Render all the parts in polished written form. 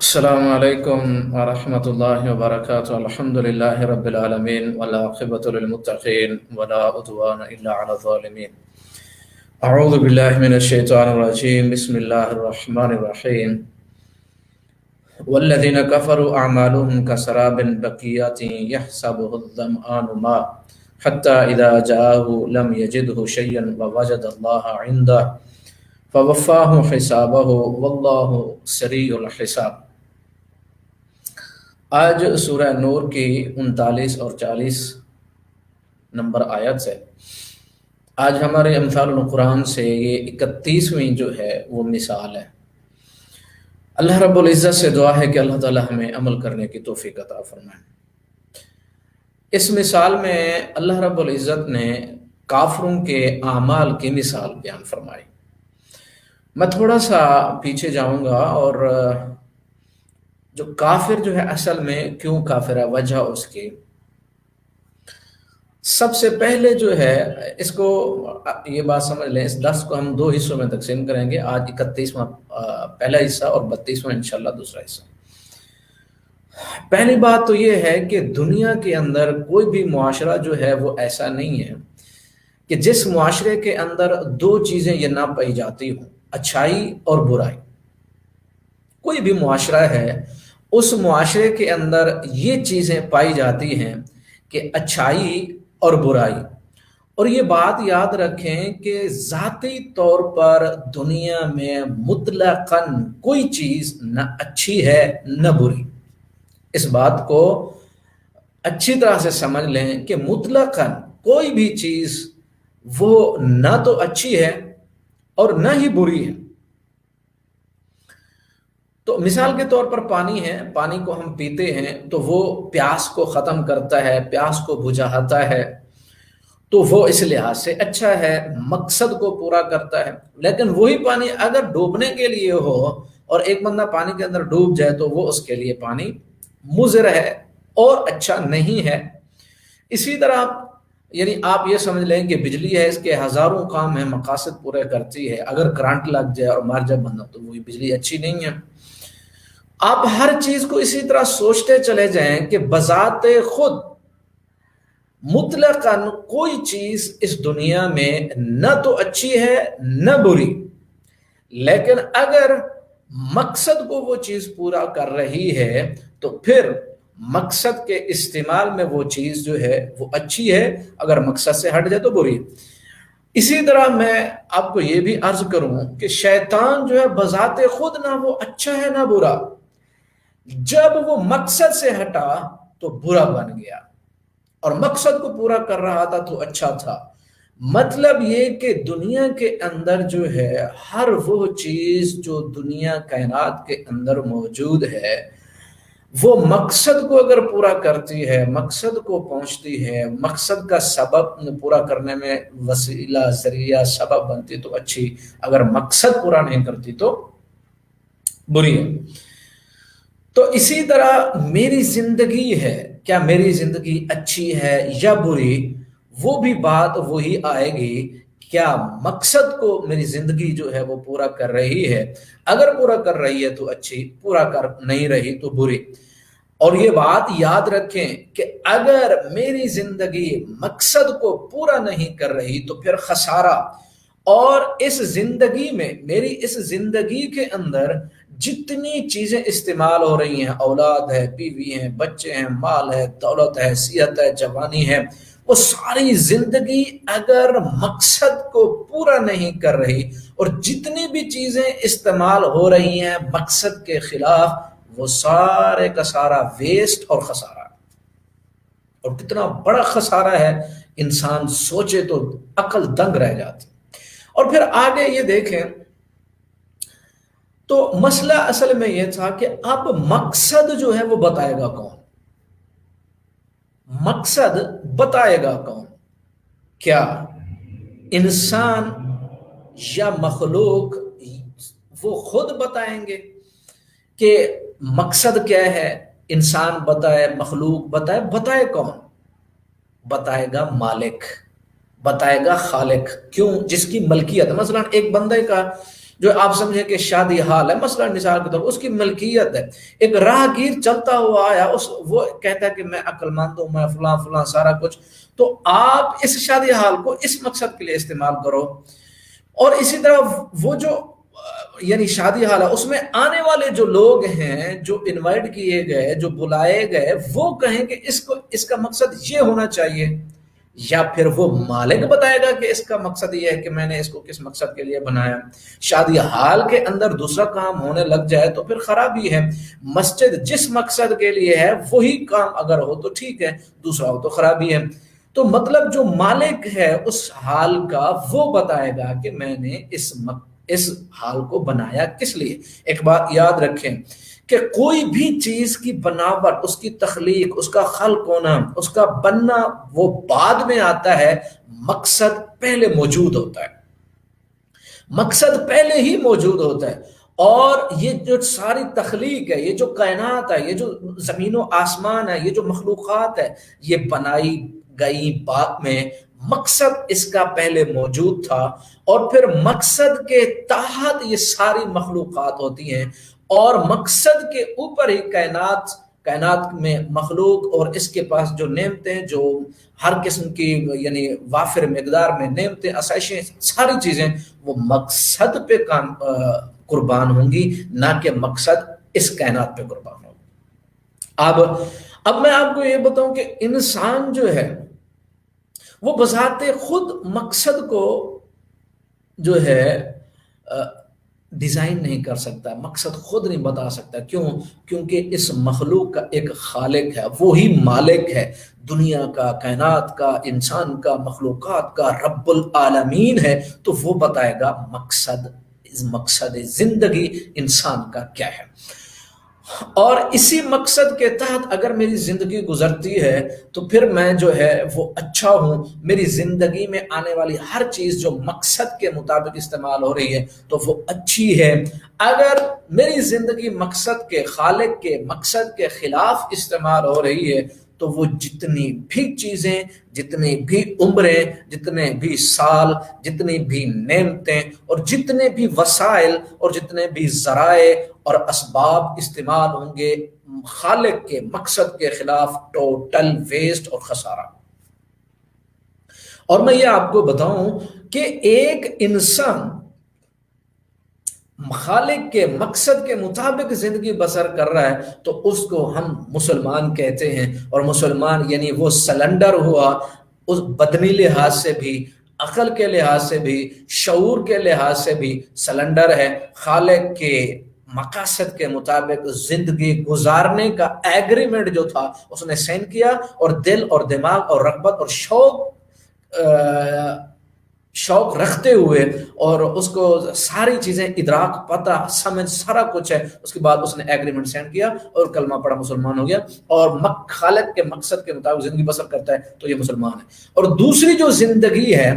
السلام عليكم ورحمة الله وبركاته. الحمد لله رب العالمين والعاقبة للمتقين ولا عدوان إلا على الظالمين. أعوذ بالله من الشيطان الرجيم. بسم الله الرحمن الرحيم. والذين كفروا أعمالهم كسراب بقيات يحسبه الظمآن ماء حتى إذا جاءه لم يجده شيئا ووجد الله عنده فوفاه حسابه والله سريع الحساب. آج سورہ نور کی 39 اور 40 نمبر آیت سے آج ہمارے امثال القرآن سے یہ 31ویں جو ہے وہ مثال ہے۔ اللہ رب العزت سے دعا ہے کہ اللہ تعالی ہمیں عمل کرنے کی توفیق عطا فرمائے۔ اس مثال میں اللہ رب العزت نے کافروں کے اعمال کی مثال بیان فرمائی۔ میں تھوڑا سا پیچھے جاؤں گا اور جو کافر جو ہے اصل میں کیوں کافر ہے، وجہ اس کی سب سے پہلے جو ہے اس کو یہ بات سمجھ لیں، اس درس کو ہم 2 حصوں میں تقسیم کریں گے۔ آج 31واں پہلا حصہ اور 32واں انشاءاللہ دوسرا حصہ۔ پہلی بات تو یہ ہے کہ دنیا کے اندر کوئی بھی معاشرہ جو ہے وہ ایسا نہیں ہے کہ جس معاشرے کے اندر 2 چیزیں یہ نہ پائی جاتی ہوں، اچھائی اور برائی۔ کوئی بھی معاشرہ ہے، اس معاشرے کے اندر یہ چیزیں پائی جاتی ہیں کہ اچھائی اور برائی۔ اور یہ بات یاد رکھیں کہ ذاتی طور پر دنیا میں مطلقاً کوئی چیز نہ اچھی ہے نہ بری۔ اس بات کو اچھی طرح سے سمجھ لیں کہ مطلقاً کوئی بھی چیز وہ نہ تو اچھی ہے اور نہ ہی بری ہے۔ تو مثال کے طور پر پانی ہے، پانی کو ہم پیتے ہیں تو وہ پیاس کو ختم کرتا ہے، پیاس کو بجھاتا ہے، تو وہ اس لحاظ سے اچھا ہے، مقصد کو پورا کرتا ہے۔ لیکن وہی پانی اگر ڈوبنے کے لیے ہو اور ایک بندہ پانی کے اندر ڈوب جائے تو وہ اس کے لیے پانی مضر ہے اور اچھا نہیں ہے۔ اسی طرح یعنی آپ یہ سمجھ لیں کہ بجلی ہے، اس کے ہزاروں کام ہیں، مقاصد پورے کرتی ہے، اگر کرنٹ لگ جائے اور مر جائے بندہ تو وہی بجلی اچھی نہیں ہے۔ آپ ہر چیز کو اسی طرح سوچتے چلے جائیں کہ بذات خود مطلقاً کوئی چیز اس دنیا میں نہ تو اچھی ہے نہ بری، لیکن اگر مقصد کو وہ چیز پورا کر رہی ہے تو پھر مقصد کے استعمال میں وہ چیز جو ہے وہ اچھی ہے، اگر مقصد سے ہٹ جائے تو بری۔ اسی طرح میں آپ کو یہ بھی عرض کروں کہ شیطان جو ہے بذات خود نہ وہ اچھا ہے نہ برا، جب وہ مقصد سے ہٹا تو برا بن گیا اور مقصد کو پورا کر رہا تھا تو اچھا تھا۔ مطلب یہ کہ دنیا کے اندر جو ہے ہر وہ چیز جو دنیا کائنات کے اندر موجود ہے وہ مقصد کو اگر پورا کرتی ہے، مقصد کو پہنچتی ہے، مقصد کا سبب پورا کرنے میں وسیلہ ذریعہ سبب بنتی تو اچھی، اگر مقصد پورا نہیں کرتی تو بری ہے۔ تو اسی طرح میری زندگی ہے، کیا میری زندگی اچھی ہے یا بری، وہ بھی بات وہی آئے گی، کیا مقصد کو میری زندگی جو ہے وہ پورا کر رہی ہے، اگر پورا کر رہی ہے تو اچھی، پورا کر نہیں رہی تو بری۔ اور یہ بات یاد رکھیں کہ اگر میری زندگی مقصد کو پورا نہیں کر رہی تو پھر خسارہ، اور اس زندگی میں میری اس زندگی کے اندر جتنی چیزیں استعمال ہو رہی ہیں، اولاد ہے، بیوی ہیں، بچے ہیں، مال ہے، دولت ہے، صحت ہے، جوانی ہے، وہ ساری زندگی اگر مقصد کو پورا نہیں کر رہی اور جتنی بھی چیزیں استعمال ہو رہی ہیں مقصد کے خلاف، وہ سارے کا سارا ویسٹ اور خسارہ، اور کتنا بڑا خسارہ ہے انسان سوچے تو عقل دنگ رہ جاتی۔ اور پھر آگے یہ دیکھیں تو مسئلہ اصل میں یہ تھا کہ اب مقصد جو ہے وہ بتائے گا کون؟ مقصد بتائے گا کون؟ کیا انسان یا مخلوق وہ خود بتائیں گے کہ مقصد کیا ہے؟ انسان بتائے، مخلوق بتائے، بتائے کون؟ بتائے گا مالک، بتائے گا خالق۔ کیوں؟ جس کی ملکیت، مثلا ایک بندے کا جو آپ سمجھیں کہ شادی حال ہے، مثلا مثال کے طور پر اس کی ملکیت ہے، ایک راہگیر چلتا ہوا آیا، وہ کہتا ہے کہ میں عقل مند ہوں، میں فلاں فلاں سارا کچھ، تو آپ اس شادی حال کو اس مقصد کے لیے استعمال کرو۔ اور اسی طرح وہ جو یعنی شادی حال ہے، اس میں آنے والے جو لوگ ہیں، جو انوائٹ کیے گئے، جو بلائے گئے، وہ کہیں کہ اس کا مقصد یہ ہونا چاہیے، یا پھر وہ مالک بتائے گا کہ اس کا مقصد یہ ہے کہ میں نے اس کو کس مقصد کے لیے بنایا۔ شادی حال کے اندر دوسرا کام ہونے لگ جائے تو پھر خرابی ہے۔ مسجد جس مقصد کے لیے ہے وہی کام اگر ہو تو ٹھیک ہے، دوسرا ہو تو خرابی ہے۔ تو مطلب جو مالک ہے اس حال کا، وہ بتائے گا کہ میں نے اس حال کو بنایا کس لیے۔ ایک بات یاد رکھیں کہ کوئی بھی چیز کی بناوٹ، اس کی تخلیق، اس کا خلق ہونا، اس کا بننا، وہ بعد میں آتا ہے، مقصد پہلے موجود ہوتا ہے، مقصد پہلے ہی موجود ہوتا ہے۔ اور یہ جو ساری تخلیق ہے، یہ جو کائنات ہے، یہ جو زمین و آسمان ہے، یہ جو مخلوقات ہے، یہ بنائی گئی بعد میں، مقصد اس کا پہلے موجود تھا، اور پھر مقصد کے تحت یہ ساری مخلوقات ہوتی ہیں، اور مقصد کے اوپر ہی کائنات میں مخلوق اور اس کے پاس جو نعمتیں، جو ہر قسم کی یعنی وافر مقدار میں نعمتیں، آسائشیں، ساری چیزیں وہ مقصد پہ قربان ہوں گی، نہ کہ مقصد اس کائنات پہ قربان ہوگا۔ اب میں آپ کو یہ بتاؤں کہ انسان جو ہے وہ بذات خود مقصد کو جو ہے ڈیزائن نہیں کر سکتا، مقصد خود نہیں بتا سکتا۔ کیوں؟ کیونکہ اس مخلوق کا ایک خالق ہے، وہی مالک ہے دنیا کا، کائنات کا، انسان کا، مخلوقات کا، رب العالمین ہے، تو وہ بتائے گا مقصد زندگی انسان کا کیا ہے۔ اور اسی مقصد کے تحت اگر میری زندگی گزرتی ہے تو پھر میں جو ہے وہ اچھا ہوں، میری زندگی میں آنے والی ہر چیز جو مقصد کے مطابق استعمال ہو رہی ہے تو وہ اچھی ہے۔ اگر میری زندگی مقصد کے، خالق کے مقصد کے خلاف استعمال ہو رہی ہے تو وہ جتنی بھی چیزیں، جتنی بھی عمریں، جتنے بھی سال، جتنی بھی نعمتیں، اور جتنے بھی وسائل اور جتنے بھی ذرائع اور اسباب استعمال ہوں گے خالق کے مقصد کے خلاف، ٹوٹل ویسٹ اور خسارہ۔ اور میں یہ آپ کو بتاؤں کہ ایک انسان خالق کے مقصد کے مطابق زندگی بسر کر رہا ہے تو اس کو ہم مسلمان کہتے ہیں، اور مسلمان یعنی وہ سلنڈر ہوا، اس بدنی لحاظ سے بھی، عقل کے لحاظ سے بھی، شعور کے لحاظ سے بھی سلنڈر ہے، خالق کے مقاصد کے مطابق زندگی گزارنے کا ایگریمنٹ جو تھا اس نے سائن کیا، اور دل اور دماغ اور رغبت اور شوق رکھتے ہوئے، اور اس کو ساری چیزیں ادراک، پتہ، سمجھ، سارا کچھ ہے، اس کے بعد اس نے ایگریمنٹ سینڈ کیا اور کلمہ پڑھا، مسلمان ہو گیا، اور خالق کے مقصد کے مطابق زندگی بسر کرتا ہے تو یہ مسلمان ہے۔ اور دوسری جو زندگی ہے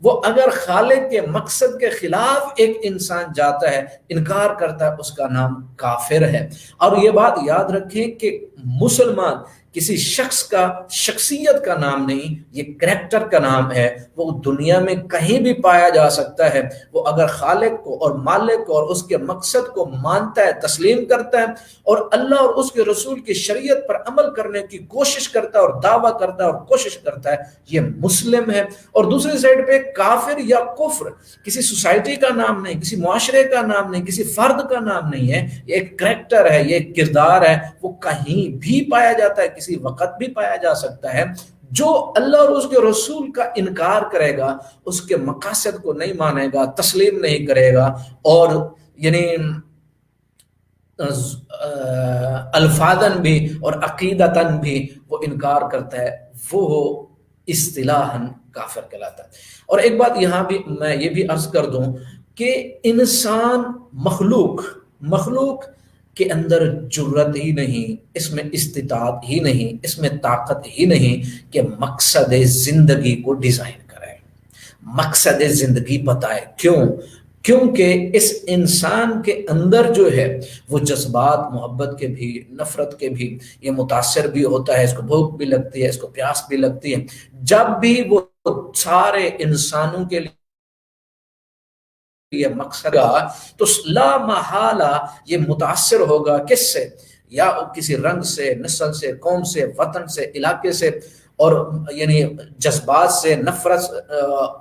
وہ اگر خالق کے مقصد کے خلاف ایک انسان جاتا ہے، انکار کرتا ہے، اس کا نام کافر ہے۔ اور یہ بات یاد رکھیں کہ مسلمان کسی شخص کا، شخصیت کا نام نہیں، یہ کریکٹر کا نام ہے۔ وہ دنیا میں کہیں بھی پایا جا سکتا ہے، وہ اگر خالق کو اور مالک کو اور اس کے مقصد کو مانتا ہے، تسلیم کرتا ہے، اور اللہ اور اس کے رسول کی شریعت پر عمل کرنے کی کوشش کرتا ہے اور دعویٰ کرتا ہے اور کوشش کرتا ہے، یہ مسلم ہے۔ اور دوسری سائڈ پہ کافر یا کفر کسی سوسائٹی کا نام نہیں، کسی معاشرے کا نام نہیں، کسی فرد کا نام نہیں ہے، یہ ایک کریکٹر ہے، یہ ایک کردار ہے، وہ کہیں بھی پایا جاتا ہے، کسی وقت بھی پایا جا سکتا ہے۔ جو اللہ اور اس کے رسول کا انکار کرے گا، اس کے مقاصد کو نہیں مانے گا، تسلیم نہیں کرے گا، اور یعنی الفاظاً بھی اور عقیدتاً بھی وہ انکار کرتا ہے، وہ اصطلاحاً کافر کہلاتا ہے۔ اور ایک بات یہاں بھی میں یہ بھی عرض کر دوں کہ انسان مخلوق کے اندر جرت ہی نہیں، اس میں استطاعت ہی نہیں، اس میں طاقت ہی نہیں کہ مقصد زندگی کو ڈیزائن کرے، مقصد زندگی بتائے۔ کیونکہ اس انسان کے اندر جو ہے وہ جذبات، محبت کے بھی، نفرت کے بھی، یہ متاثر بھی ہوتا ہے، اس کو بھوک بھی لگتی ہے، اس کو پیاس بھی لگتی ہے۔ جب بھی وہ سارے انسانوں کے لیے یہ مقصد کا، تو لا محالہ یہ متاثر ہوگا کس سے؟ یا کسی رنگ سے، نسل سے، قوم سے، وطن سے، علاقے سے، اور یعنی جذبات سے، نفرت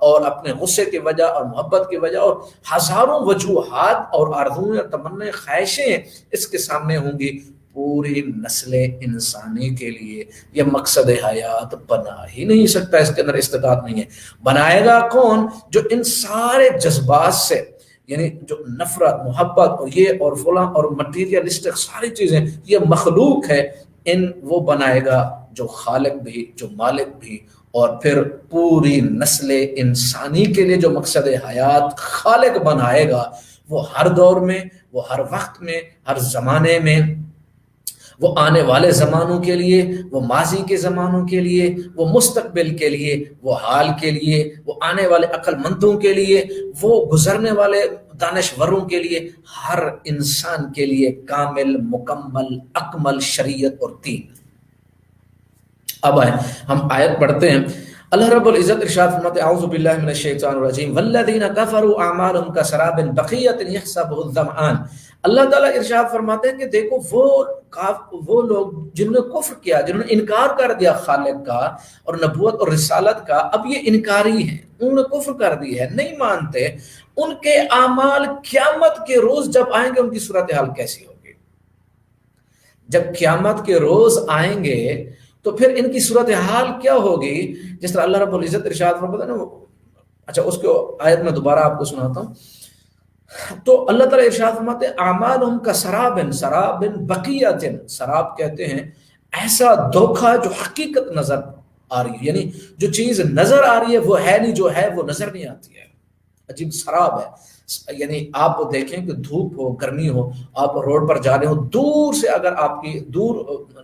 اور اپنے غصے کی وجہ اور محبت کی وجہ، اور ہزاروں وجوہات اور آرزوئیں اور تمنا خواہشیں اس کے سامنے ہوں گی، پوری نسل انسانی کے لیے یہ مقصد حیات بنا ہی نہیں سکتا، اس کے اندر استطاعت نہیں ہے۔ بنائے گا کون؟ جو ان سارے جذبات سے، یعنی جو نفرت، محبت اور یہ اور فلاں اور مٹیریلسٹک ساری چیزیں یہ مخلوق ہے، ان وہ بنائے گا جو خالق بھی، جو مالک بھی، اور پھر پوری نسل انسانی کے لیے جو مقصد حیات خالق بنائے گا، وہ ہر دور میں، وہ ہر وقت میں، ہر زمانے میں، وہ آنے والے زمانوں کے لیے، وہ ماضی کے زمانوں کے لیے، وہ مستقبل کے لیے، وہ حال کے لیے، وہ آنے والے عقل مندوں کے لیے، وہ گزرنے والے دانشوروں کے لیے، ہر انسان کے لیے کامل، مکمل، اکمل شریعت اور دین۔ اب آئے ہم آیت پڑھتے ہیں۔ اللہ رب العزت ارشاد فرماتے ہیں اعوذ باللہ من الشیطان الرجیم والذین کفروا اعمالهم کسراب بقیۃ یحسبہ الظمآن۔ اللہ تعالیٰ ارشاد فرماتے ہیں کہ دیکھو وہ لوگ جنہوں نے کفر کیا، جنہوں نے انکار کر دیا خالق کا اور نبوت اور رسالت کا، اب یہ انکاری ہیں، انہوں نے کفر کر دی ہے، نہیں مانتے، ان کے اعمال قیامت کے روز جب آئیں گے ان کی صورتحال کیسی ہوگی؟ جب قیامت کے روز آئیں گے تو پھر ان کی صورتحال کیا ہوگی؟ جس طرح اللہ رب العزت ارشاد فرماتا ہے نا، اچھا اس کو آیت میں دوبارہ آپ کو سناتا ہوں۔ تو اللہ تعالیٰ ارشاد فرماتے ہیں اعمالہم کسراب، سراب بقیۃ، سراب کہتے ہیں ایسا دھوکہ جو حقیقت نظر آ رہی ہے، یعنی جو چیز نظر آ رہی ہے وہ ہے نہیں، جو ہے وہ نظر نہیں آتی ہے، عجیب سراب ہے۔ یعنی آپ دیکھیں کہ دھوپ ہو، گرمی ہو، آپ روڈ پر جا رہے ہو، دور سے اگر آپ کی دور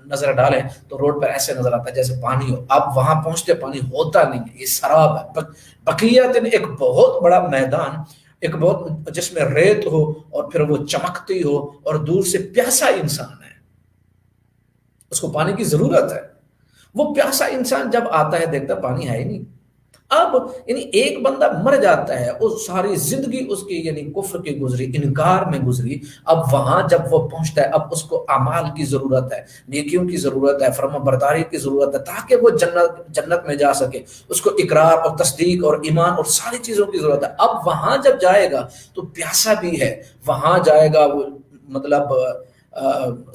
نظر ڈالیں تو روڈ پر ایسے نظر آتا ہے جیسے پانی ہو، آپ وہاں پہنچتے پانی ہوتا نہیں ہے، یہ سراب ہے۔ بقیت ایک بہت بڑا میدان، ایک بہت جس میں ریت ہو اور پھر وہ چمکتی ہو اور دور سے پیاسا انسان ہے، اس کو پانی کی ضرورت ہے، وہ پیاسا انسان جب آتا ہے دیکھتا پانی ہے ہی نہیں۔ اب یعنی ایک بندہ مر جاتا ہے، اس ساری زندگی اس کی یعنی کفر کی گزری، انکار میں گزری، اب وہاں جب وہ پہنچتا ہے اب اس کو اعمال کی ضرورت ہے، نیکیوں کی ضرورت ہے، فرما برداری کی ضرورت ہے تاکہ وہ جنت میں جا سکے، اس کو اقرار اور تصدیق اور ایمان اور ساری چیزوں کی ضرورت ہے۔ اب وہاں جب جائے گا تو پیاسا بھی ہے، وہاں جائے گا وہ مطلب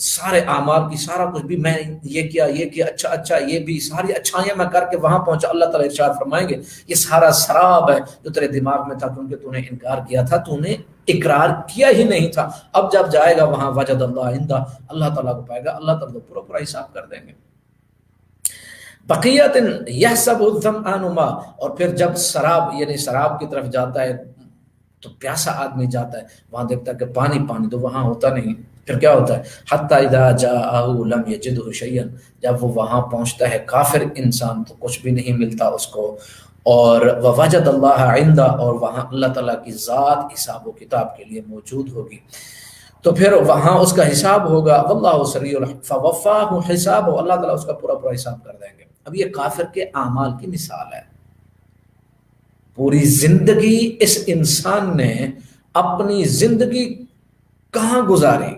سارے اعمال کی سارا کچھ بھی، میں یہ کیا اچھا یہ بھی ساری اچھائیاں میں کر کے وہاں پہنچا، اللہ تعالیٰ ارشاد فرمائیں گے یہ سارا سراب ہے جو تیرے دماغ میں تھا، کیونکہ تو نے انکار کیا تھا، تو نے اقرار کیا ہی نہیں تھا۔ اب جب جائے گا وہاں وجد اللہ عندہ، اللہ تعالیٰ کو پائے گا، اللہ تعالیٰ کو پورا حساب کر دیں گے۔ بقیت یحسب الظمآن ماء، اور پھر جب سراب یعنی سراب کی طرف جاتا ہے تو پیاسا آدمی جاتا ہے، وہاں دیکھتا ہے کہ پانی تو وہاں ہوتا نہیں، پھر کیا ہوتا ہے حتی اذا جاءہ لم یجدہ شیئا، جب وہ وہاں پہنچتا ہے کافر انسان تو کچھ بھی نہیں ملتا اس کو، اور ووجد اللہ عندہ، اور وہاں اللہ تعالیٰ کی ذات حساب و کتاب کے لیے موجود ہوگی، تو پھر وہاں اس کا حساب ہوگا، واللہ سریع فوفاہ حسابہ، اللہ تعالیٰ اس کا پورا حساب کر دیں گے۔ اب یہ کافر کے اعمال کی مثال ہے، پوری زندگی اس انسان نے اپنی زندگی کہاں گزاری؟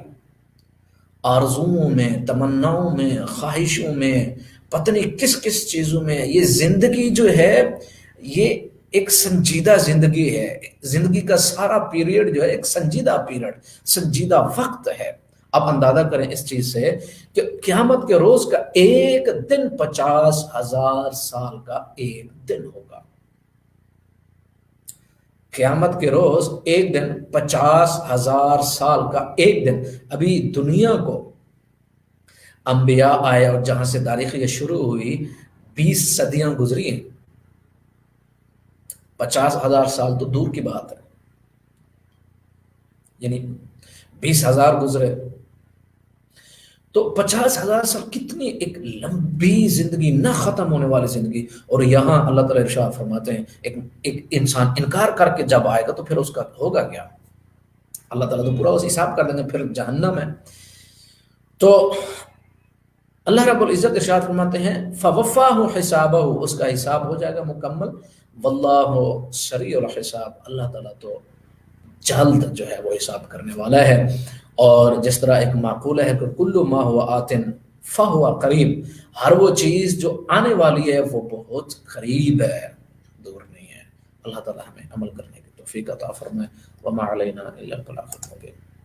آرزوؤں میں، تمناؤں میں، خواہشوں میں، پتہ نہیں کس چیزوں میں۔ یہ زندگی جو ہے یہ ایک سنجیدہ زندگی ہے، زندگی کا سارا پیریڈ جو ہے ایک سنجیدہ پیریڈ، سنجیدہ وقت ہے۔ اب اندازہ کریں اس چیز سے کہ قیامت کے روز کا ایک دن 50,000 سال کا ایک دن ہوگا۔ قیامت کے روز ایک دن 50,000 سال کا ایک دن۔ ابھی دنیا کو انبیاء آئے اور جہاں سے تاریخ یہ شروع ہوئی 20 صدیاں گزری ہیں، 50,000 سال تو دور کی بات ہے، یعنی 20,000 گزرے تو 50,000 سال کتنی ایک لمبی زندگی، نہ ختم ہونے والی زندگی۔ اور یہاں اللہ تعالیٰ ارشاد فرماتے ہیں ایک انسان انکار کر کے جب آئے گا تو پھر اس کا ہوگا کیا؟ اللہ تعالیٰ تو پورا اس حساب کر دیں گے، پھر جہنم ہے۔ تو اللہ رب العزت ارشاد فرماتے ہیں فوفاہ حسابہ، اس کا حساب ہو جائے گا مکمل، واللہ سریع الحساب، اللہ تعالیٰ تو جلد جو ہے وہ حساب کرنے والا ہے۔ اور جس طرح ایک معقولہ ہے کہ کل ما ہوا آتن فہو قریب، ہر وہ چیز جو آنے والی ہے وہ بہت قریب ہے، دور نہیں ہے۔ اللہ تعالی ہمیں عمل کرنے کی توفیق عطا فرمائے۔ وما علینا الا البلاغ المبین۔